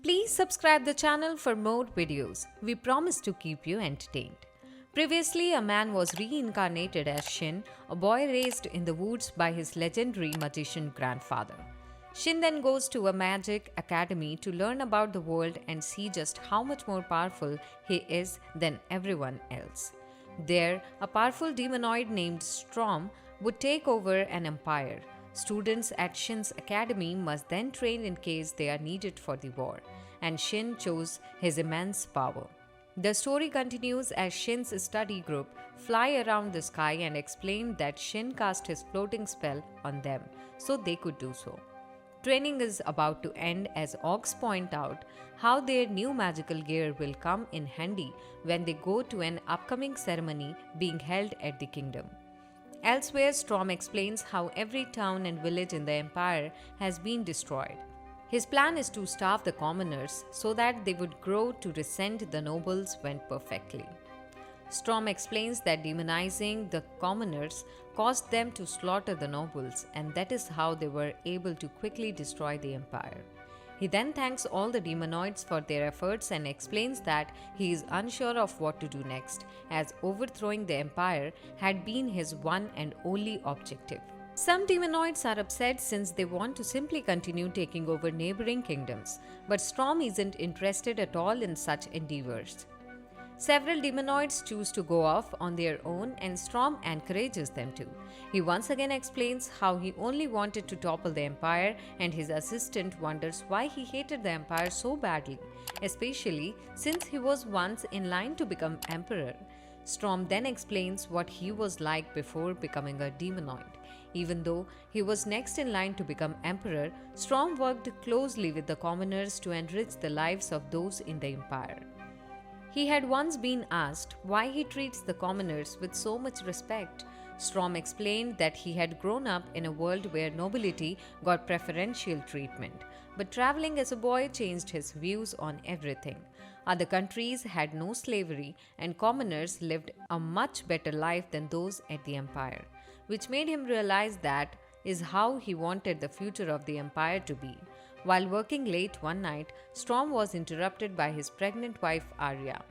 Please subscribe the channel for more videos. We promise to keep you entertained. Previously, a man was reincarnated as Shin, a boy raised in the woods by his legendary magician grandfather. Shin then goes to a magic academy to learn about the world and see just how much more powerful he is than everyone else. There, a powerful demonoid named Storm would take over an empire. Students at Shin's academy must then train in case they are needed for the war, and Shin chose his immense power. The story continues as Shin's study group fly around the sky and explain that Shin cast his floating spell on them so they could do so. Training is about to end as Orcs point out how their new magical gear will come in handy when they go to an upcoming ceremony being held at the kingdom. Elsewhere, Storm explains how every town and village in the empire has been destroyed. His plan is to starve the commoners so that they would grow to resent the nobles went perfectly. Storm explains that demonizing the commoners caused them to slaughter the nobles, and that is how they were able to quickly destroy the empire. He then thanks all the demonoids for their efforts and explains that he is unsure of what to do next, as overthrowing the empire had been his one and only objective. Some demonoids are upset since they want to simply continue taking over neighboring kingdoms, but Storm isn't interested at all in such endeavors. Several demonoids choose to go off on their own and Storm encourages them to. He once again explains how he only wanted to topple the empire and his assistant wonders why he hated the empire so badly, especially since he was once in line to become emperor. Storm then explains what he was like before becoming a demonoid. Even though he was next in line to become emperor, Storm worked closely with the commoners to enrich the lives of those in the empire. He had once been asked why he treats the commoners with so much respect. Storm explained that he had grown up in a world where nobility got preferential treatment, but traveling as a boy changed his views on everything. Other countries had no slavery, and commoners lived a much better life than those at the empire, which made him realize that is how he wanted the future of the empire to be. While working late one night, Storm was interrupted by his pregnant wife Arya,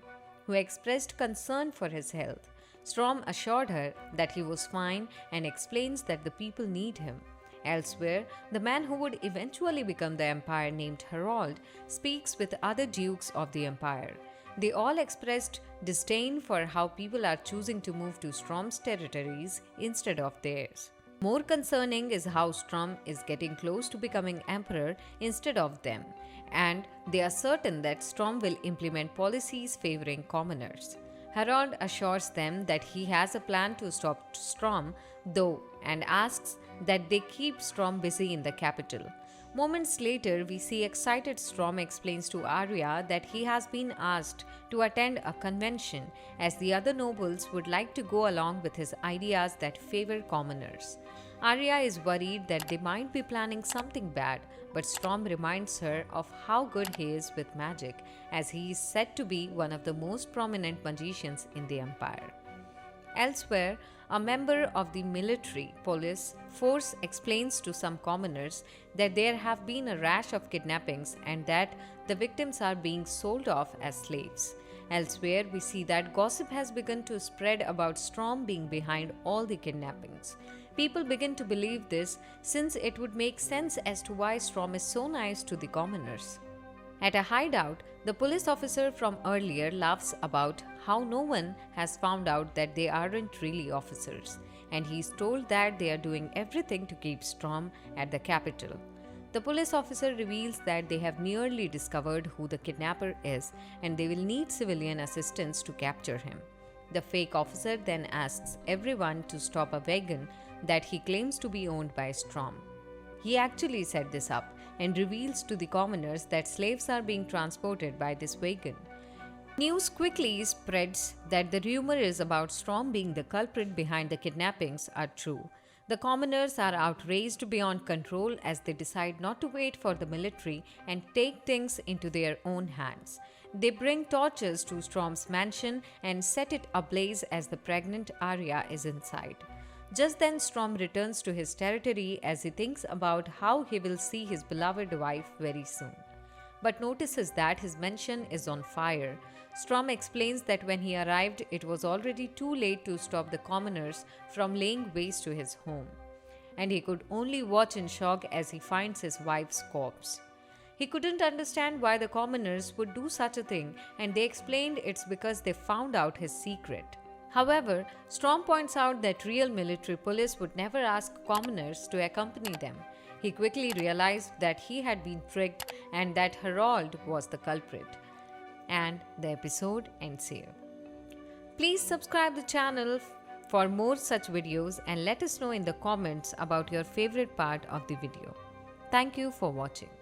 who expressed concern for his health. Storm assured her that he was fine and explains that the people need him. Elsewhere, the man who would eventually become the empire named Harold speaks with other dukes of the empire. They all expressed disdain for how people are choosing to move to Storm's territories instead of theirs. More concerning is how Storm is getting close to becoming emperor instead of them, and they are certain that Storm will implement policies favoring commoners. Harold assures them that he has a plan to stop Storm, though, and asks that they keep Storm busy in the capital. Moments later, we see excited Storm explains to Arya that he has been asked to attend a convention as the other nobles would like to go along with his ideas that favor commoners. Arya is worried that they might be planning something bad, but Storm reminds her of how good he is with magic, as he is said to be one of the most prominent magicians in the empire. Elsewhere, a member of the military police force explains to some commoners that there have been a rash of kidnappings and that the victims are being sold off as slaves. Elsewhere, we see that gossip has begun to spread about Storm being behind all the kidnappings. People begin to believe this since it would make sense as to why Storm is so nice to the commoners. At a hideout, the police officer from earlier laughs about how no one has found out that they aren't really officers, and he's told that they are doing everything to keep Storm at the capital. The police officer reveals that they have nearly discovered who the kidnapper is, and they will need civilian assistance to capture him. The fake officer then asks everyone to stop a wagon that he claims to be owned by Storm. He actually set this up and reveals to the commoners that slaves are being transported by this wagon. News quickly spreads that the rumors about Storm being the culprit behind the kidnappings are true. The commoners are outraged beyond control as they decide not to wait for the military and take things into their own hands. They bring torches to Storm's mansion and set it ablaze as the pregnant Arya is inside. Just then, Storm returns to his territory as he thinks about how he will see his beloved wife very soon. but notices that his mansion is on fire. Storm explains that when he arrived, it was already too late to stop the commoners from laying waste to his home, and he could only watch in shock as he finds his wife's corpse. He couldn't understand why the commoners would do such a thing, and they explained it's because they found out his secret. However, Storm points out that real military police would never ask commoners to accompany them. He quickly realized that he had been tricked and that Harold was the culprit. And the episode ends here. Please subscribe the channel for more such videos and let us know in the comments about your favorite part of the video. Thank you for watching.